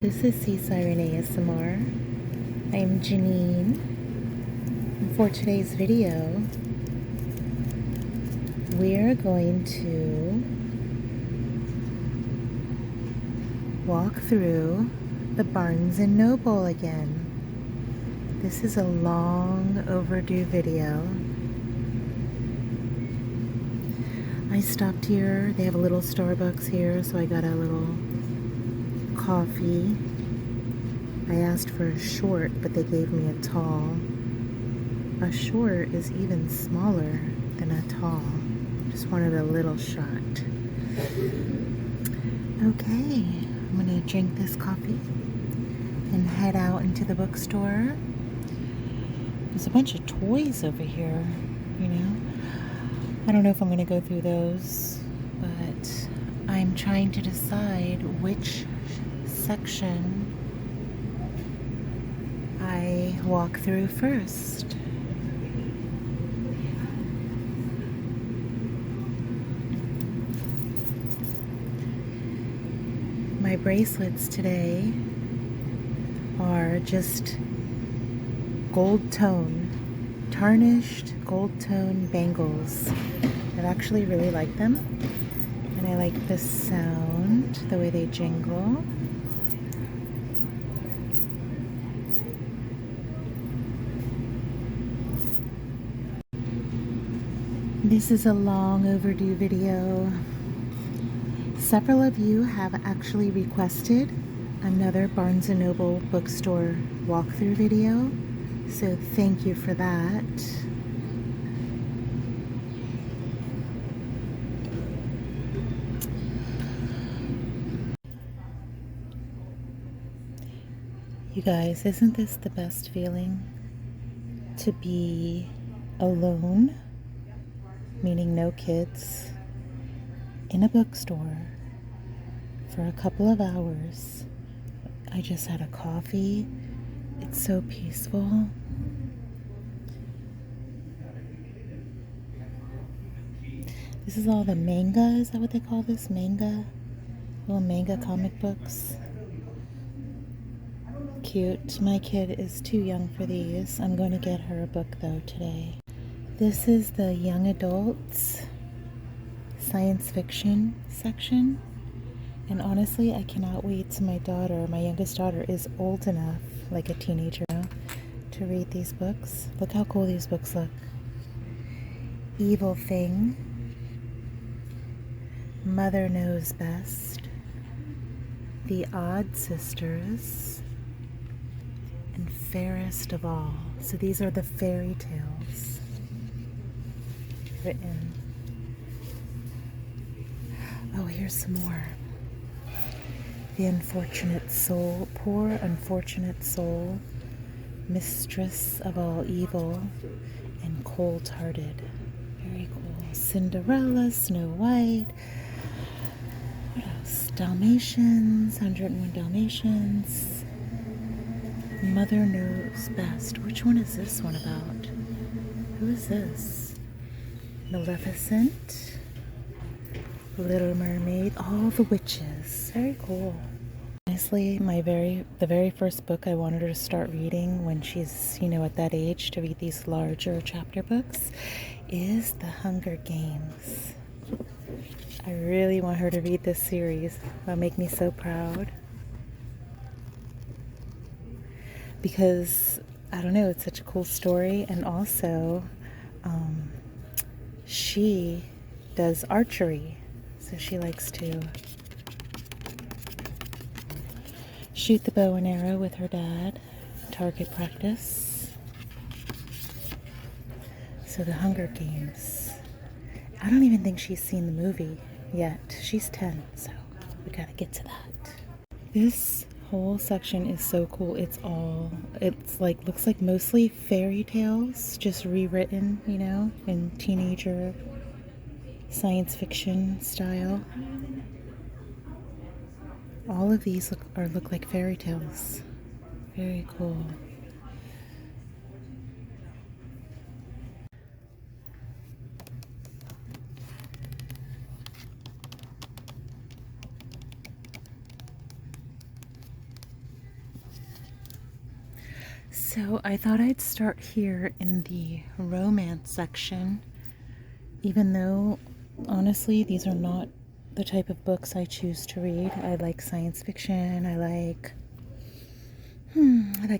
This is Sea Siren ASMR. I am Janine. And for today's video, we are going to walk through the Barnes & Noble again. This is a long overdue video. I stopped here. They have a little Starbucks here, so I got a little coffee. I asked for a short, but they gave me a tall. A short is even smaller than a tall. Just wanted a little shot. Okay, I'm gonna drink this coffee and head out into the bookstore. There's a bunch of toys over here, you know. I don't know if I'm gonna go through those, but I'm trying to decide which section I walk through first. My bracelets today are just gold tone, tarnished gold tone bangles. I actually really like them, and I like the sound, the way they jingle. This is a long overdue video. Several of you have actually requested another Barnes & Noble bookstore walkthrough video, so thank you for that. You guys, isn't this the best feeling? To be alone, meaning no kids, in a bookstore for a couple of hours. I just had a coffee. It's so peaceful. This is all the manga, is that what they call this? Manga? Little manga comic books. Cute. My kid is too young for these. I'm going to get her a book though today. This is the young adults science fiction section, and honestly I cannot wait till my youngest daughter is old enough, like a teenager now, to read these books. Look how cool these books look. Evil Thing, Mother Knows Best, The Odd Sisters, and Fairest of All. So these are the fairy tales written. Oh, here's some more. The Unfortunate Soul, Poor Unfortunate Soul, Mistress of All Evil, and Cold-Hearted. Very cool. Cinderella, Snow White. What else? Dalmatians, 101 Dalmatians. Mother Knows Best. Which one is this one about? Who is this? Maleficent. Little Mermaid, all the witches. Very cool. Honestly, the very first book I wanted her to start reading when she's, at that age to read these larger chapter books is The Hunger Games. I really want her to read this series. That'll make me so proud. Because, I don't know, it's such a cool story, and also, she does archery. So she likes to shoot the bow and arrow with her dad, target practice. So The Hunger Games. I don't even think she's seen the movie yet. She's 10, so we gotta get to that. This whole section is so cool. It's like, looks like mostly fairy tales, just rewritten, in teenager science fiction style. All of these look like fairy tales. Very cool. So I thought I'd start here in the romance section, even though honestly these are not the type of books I choose to read. I like science fiction, I like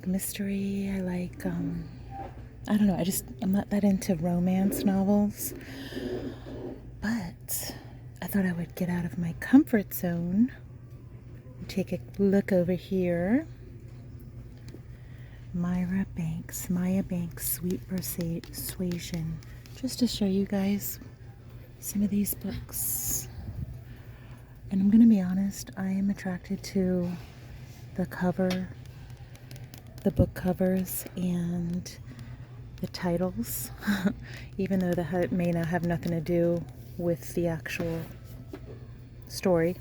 mystery, I like I don't know, I'm not that into romance novels. But I thought I would get out of my comfort zone and take a look over here. Maya Banks, Sweet Persuasion. Just to show you guys some of these books. And I'm going to be honest, I am attracted to the cover, the book covers, and the titles, even though that may not have nothing to do with the actual story.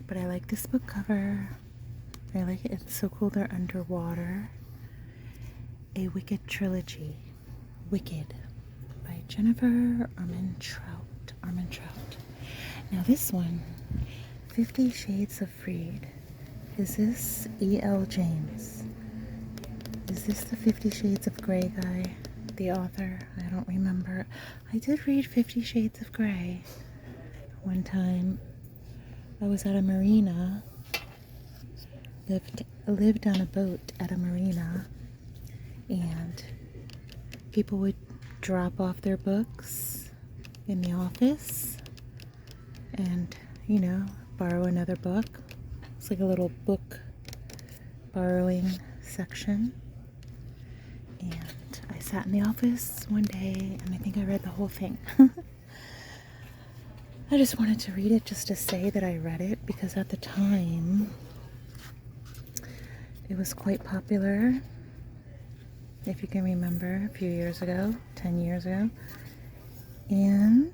But I like this book cover. I like it. It's so cool they're underwater. A Wicked Trilogy. Wicked by Jennifer Armentrout. Now this one, 50 Shades of Freed. Is this E.L. James? Is this the 50 Shades of Grey guy? The author? I don't remember. I did read 50 Shades of Grey one time. I was at a marina, lived on a boat at a marina, and people would drop off their books in the office and, you know, borrow another book. It's like a little book borrowing section. And I sat in the office one day and I think I read the whole thing. I just wanted to read it just to say that I read it, because at the time it was quite popular, if you can remember, a few years ago, 10 years ago. And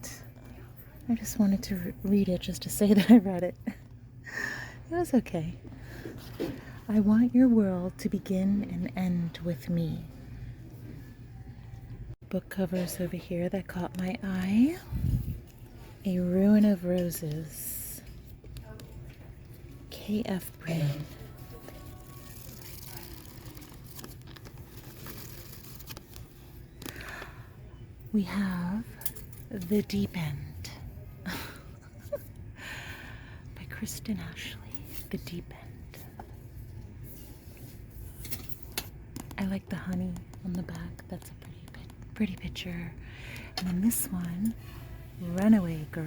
I just wanted to read it just to say that I read it. It was okay. I want your world to begin and end with me. Book covers over here that caught my eye. A Ruin of Roses. K.F. Brain. We have The Deep End by Kristen Ashley. The Deep End. I like the honey on the back. That's a pretty picture. And then this one, Runaway Girl.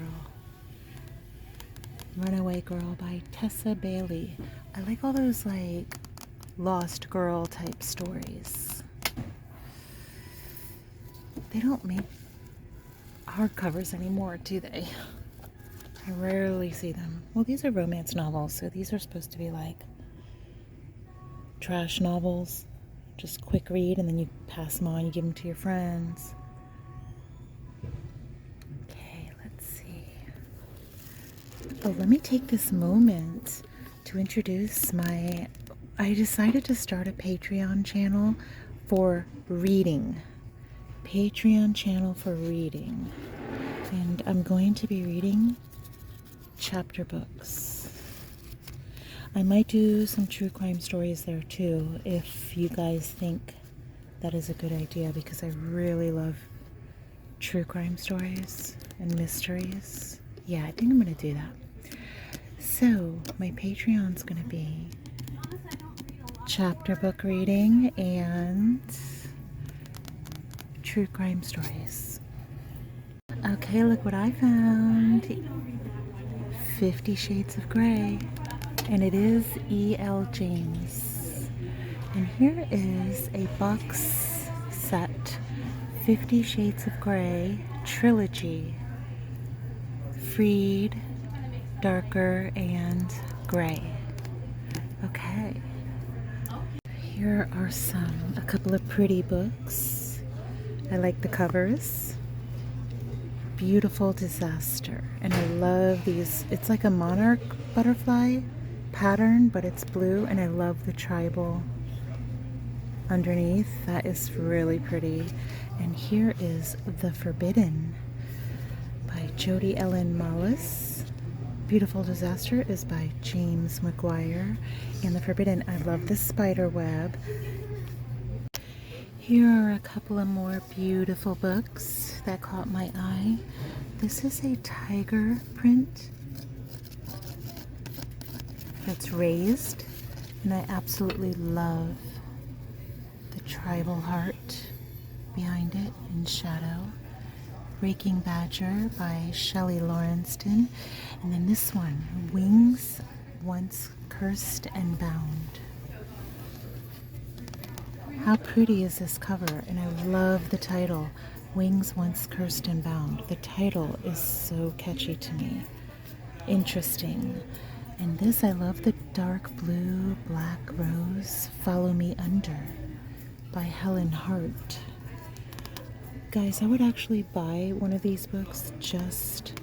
Runaway Girl by Tessa Bailey. I like all those like lost girl type stories. They don't make hardcovers anymore, do they? I rarely see them. Well, these are romance novels, so these are supposed to be like trash novels. Just quick read and then you pass them on, you give them to your friends. Okay, let's see. Oh, let me take this moment to introduce I decided to start a Patreon channel for reading. Patreon channel for reading. And I'm going to be reading chapter books. I might do some true crime stories there too, if you guys think that is a good idea, because I really love true crime stories and mysteries. Yeah, I think I'm going to do that. So, my Patreon's going to be chapter book reading and true crime stories. Okay, look what I found. 50 Shades of Grey. And it is E.L. James. And here is a box set, 50 Shades of Grey Trilogy. Freed, Darker, and Grey. Okay. Here are a couple of pretty books. I like the covers. Beautiful Disaster. And I love these. It's like a monarch butterfly pattern, but it's blue, and I love the tribal underneath. That is really pretty. And here is The Forbidden by Jodi Ellen Mollis. Beautiful Disaster is by James McGuire. And The Forbidden, I love the spider web. Here are a couple of more beautiful books that caught my eye. This is a tiger print that's raised, and I absolutely love the tribal heart behind it in shadow. Raking Badger by Shelley Lawrenston. And then this one, Wings Once Cursed and Bound. How pretty is this cover? And I love the title, Wings Once Cursed and Bound. The title is so catchy to me. Interesting. And this, I love the dark blue, black rose, Follow Me Under by Helen Hart. Guys, I would actually buy one of these books just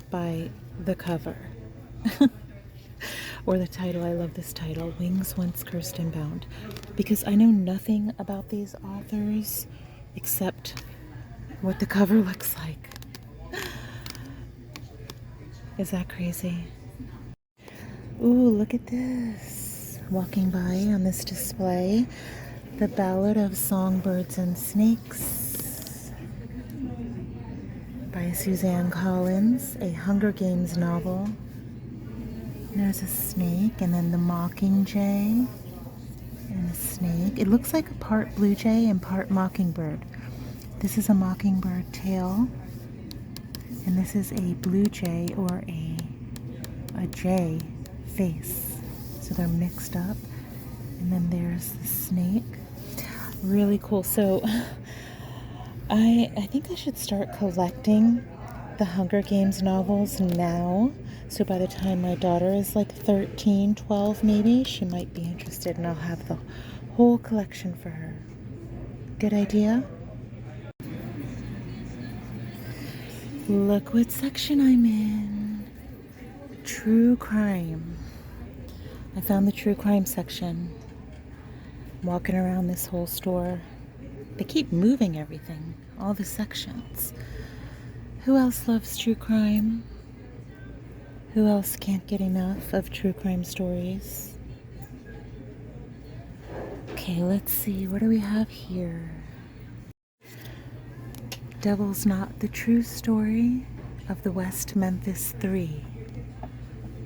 by the cover. Or the title. I love this title, Wings Once Cursed and Bound. Because I know nothing about these authors except what the cover looks like. Is that crazy? Ooh, look at this. Walking by on this display, The Ballad of Songbirds and Snakes by Suzanne Collins, a Hunger Games novel. There's a snake, and then the Mockingjay and a snake. It looks like a part blue jay and part mockingbird. This is a mockingbird tail, and this is a blue jay or a jay face. So they're mixed up. And then there's the snake. Really cool. So I think I should start collecting the Hunger Games novels now. So by the time my daughter is like 13, 12 maybe, she might be interested, and I'll have the whole collection for her. Good idea? Look what section I'm in. True crime. I found the true crime section. Walking around this whole store. They keep moving everything, all the sections. Who else loves true crime? Who else can't get enough of true crime stories? Okay, let's see. What do we have here? Devil's Knot, the true story of the West Memphis 3.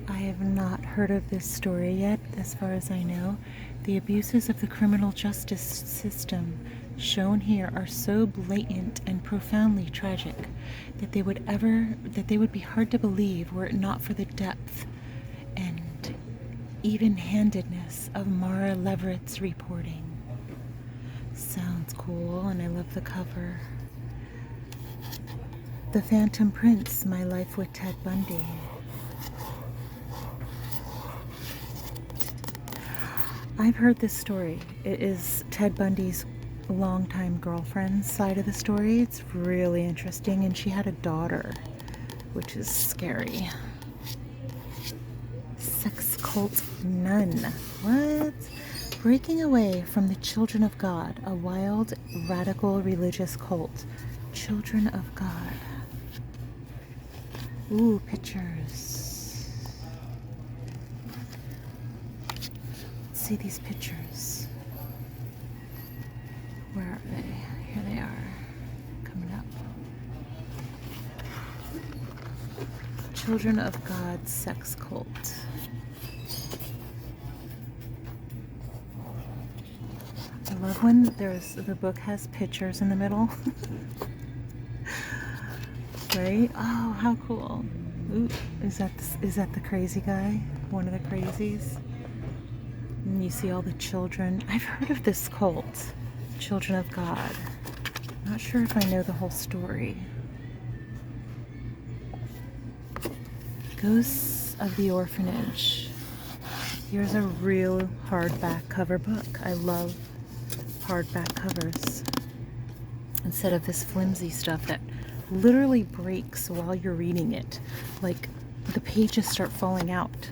I have not heard of this story yet, as far as I know. The abuses of the criminal justice system shown here are so blatant and profoundly tragic that they would be hard to believe were it not for the depth and even-handedness of Mara Leverett's reporting. Sounds cool, and I love the cover. The Phantom Prince, My Life with Ted Bundy. I've heard this story. It is Ted Bundy's longtime girlfriend's side of the story. It's really interesting, and she had a daughter, which is scary. Sex cult nun. What? Breaking away from the Children of God, a wild, radical religious cult. Children of God. Ooh, pictures. Let's see these pictures. Where are they? Here they are, coming up. Children of God sex cult. I love when the book has pictures in the middle. Right? Oh, how cool. Ooh, is that the crazy guy? One of the crazies? And you see all the children. I've heard of this cult. Children of God. Not sure if I know the whole story. Ghosts of the Orphanage. Here's a real hardback cover book. I love hardback covers. Instead of this flimsy stuff that literally breaks while you're reading it. Like, the pages start falling out.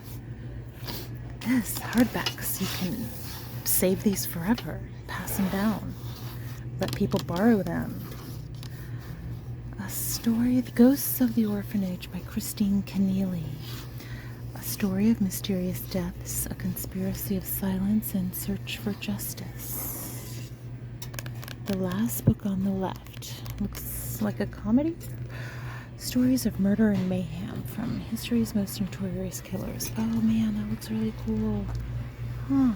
This, hardbacks, you can save these forever. Pass them down. Let people borrow them. A story, The Ghosts of the Orphanage by Christine Keneally. story of mysterious deaths, a conspiracy of silence, and search for justice. The last book on the left looks like a comedy. Stories of murder and mayhem from history's most notorious killers. Oh man, that looks really cool. Huh.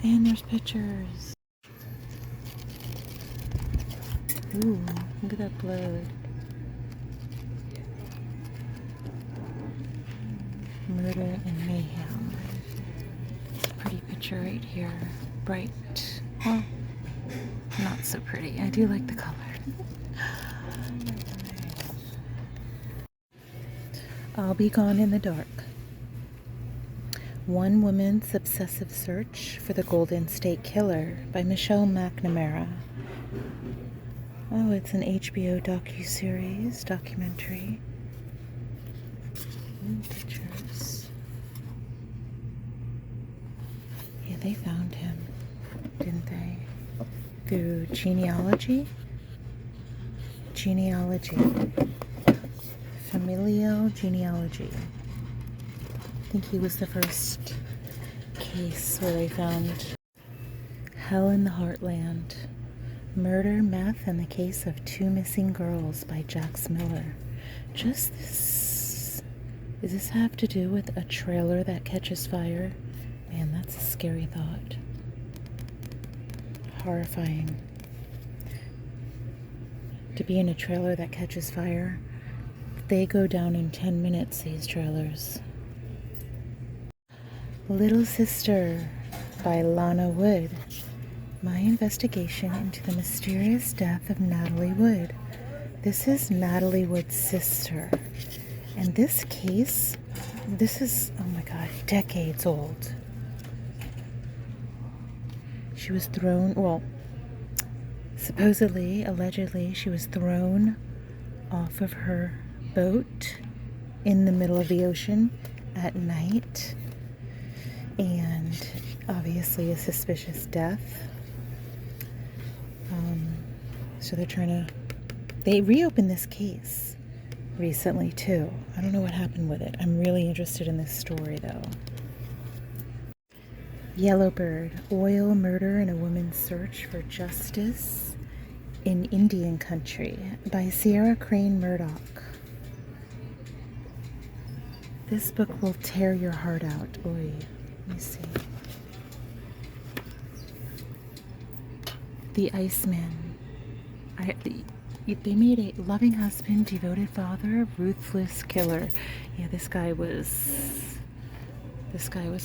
And there's pictures. Ooh, look at that blood. Murder and mayhem. It's a pretty picture right here. Bright. Well, not so pretty. I do like the color. I'll Be Gone in the Dark. One Woman's Obsessive Search for the Golden State Killer by Michelle McNamara. Oh, it's an HBO docuseries, documentary. Pictures. Yeah, they found him, didn't they? Through genealogy? Familial genealogy. I think he was the first case where they found Hell in the Heartland. Murder, Meth, and the Case of Two Missing Girls by Jax Miller. Just this. Does this have to do with a trailer that catches fire? Man, that's a scary thought. Horrifying. To be in a trailer that catches fire. They go down in 10 minutes, these trailers. Little Sister by Lana Wood. My investigation into the mysterious death of Natalie Wood. This is Natalie Wood's sister. And this case, this is, oh my God, decades old. She was thrown, well, supposedly, allegedly, she was thrown off of her boat in the middle of the ocean at night. And obviously a suspicious death. So they reopened this case recently too. I don't know what happened with it. I'm really interested in this story though. Yellowbird, Oil, Murder, and a Woman's Search for Justice in Indian Country by Sierra Crane Murdoch. This book will tear your heart out. Oy, let me see. The Iceman. They made a loving husband, devoted father, ruthless killer. Yeah, this guy was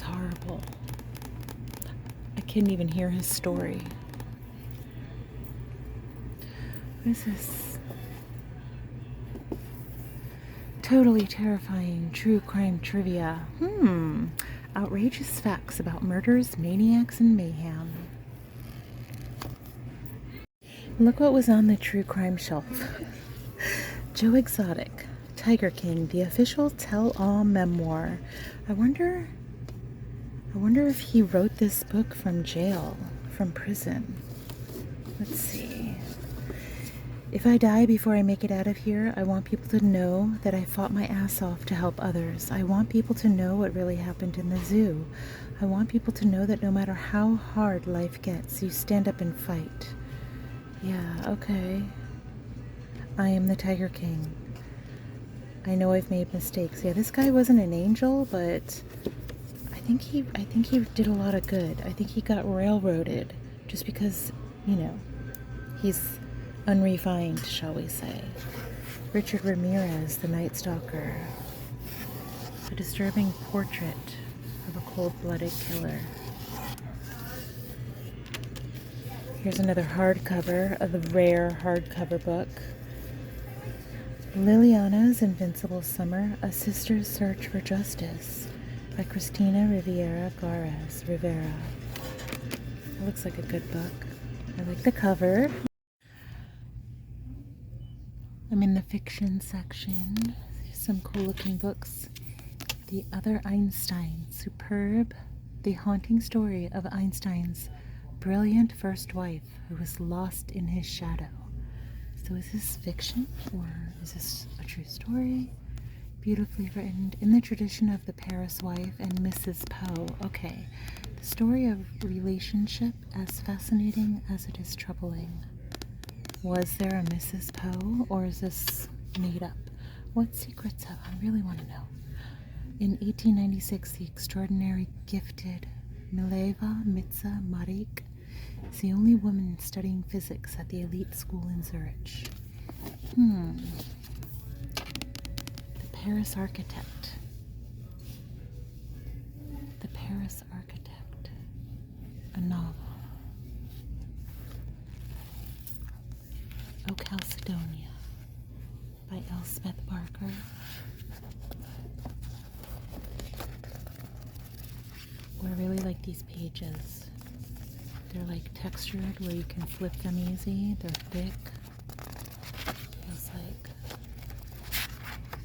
horrible. I couldn't even hear his story. What is this? Totally terrifying true crime trivia. Outrageous facts about murders, maniacs, and mayhem. Look what was on the true crime shelf. Joe Exotic, Tiger King, the official tell-all memoir. I wonder if he wrote this book from jail, from prison. Let's see. If I die before I make it out of here, I want people to know that I fought my ass off to help others. I want people to know what really happened in the zoo. I want people to know that no matter how hard life gets, you stand up and fight. Yeah, okay. I am the Tiger King. I know I've made mistakes. Yeah, this guy wasn't an angel, but I think he did a lot of good. I think he got railroaded just because, he's unrefined, shall we say. Richard Ramirez, The Night Stalker. A disturbing portrait of a cold-blooded killer. Here's another hardcover of a rare hardcover book. Liliana's Invincible Summer, A Sister's Search for Justice by Cristina Rivera. It looks like a good book. I like the cover. I'm in the fiction section. There's some cool looking books. The Other Einstein, superb, the haunting story of Einstein's brilliant first wife who was lost in his shadow. So is this fiction or is this a true story? Beautifully written. In the tradition of the Paris wife and Mrs. Poe. Okay. The story of relationship as fascinating as it is troubling. Was there a Mrs. Poe, or is this made up? What secrets have I really want to know? In 1896, the extraordinary gifted Mileva Mitza Marik is the only woman studying physics at the elite school in Zurich. The Paris Architect. The Paris Architect. A novel. O Chalcedonia by Elspeth Barker. I really like these pages. They're like textured where you can flip them easy. They're thick. Feels like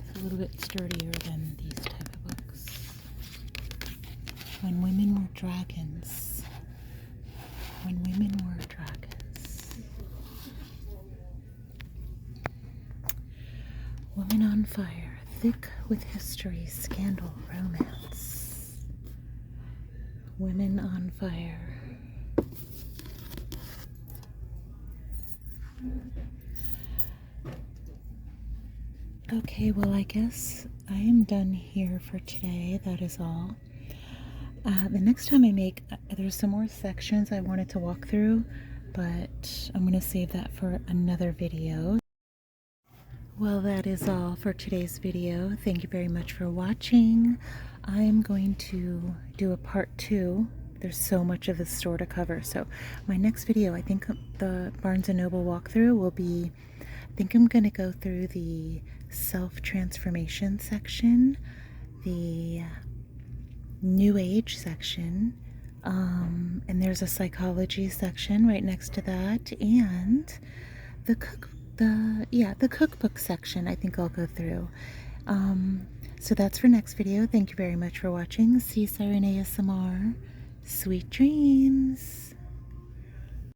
it's a little bit sturdier than these type of books. When Women Were Dragons. When Women Were Dragons. Woman on Fire. Thick with history, scandal, romance. Women on Fire. Okay, well, I guess I am done here for today. That is all. The next time I make, there's some more sections I wanted to walk through, but I'm going to save that for another video. Well, that is all for today's video. Thank you very much for watching. I'm going to do a part 2. There's so much of the store to cover. So my next video, I think the Barnes & Noble walkthrough will be, I think I'm going to go through the self-transformation section, the New Age section, and there's a psychology section right next to that, and the cookbook section I think I'll go through. So that's for next video. Thank you very much for watching. Sea Siren ASMR. Sweet dreams.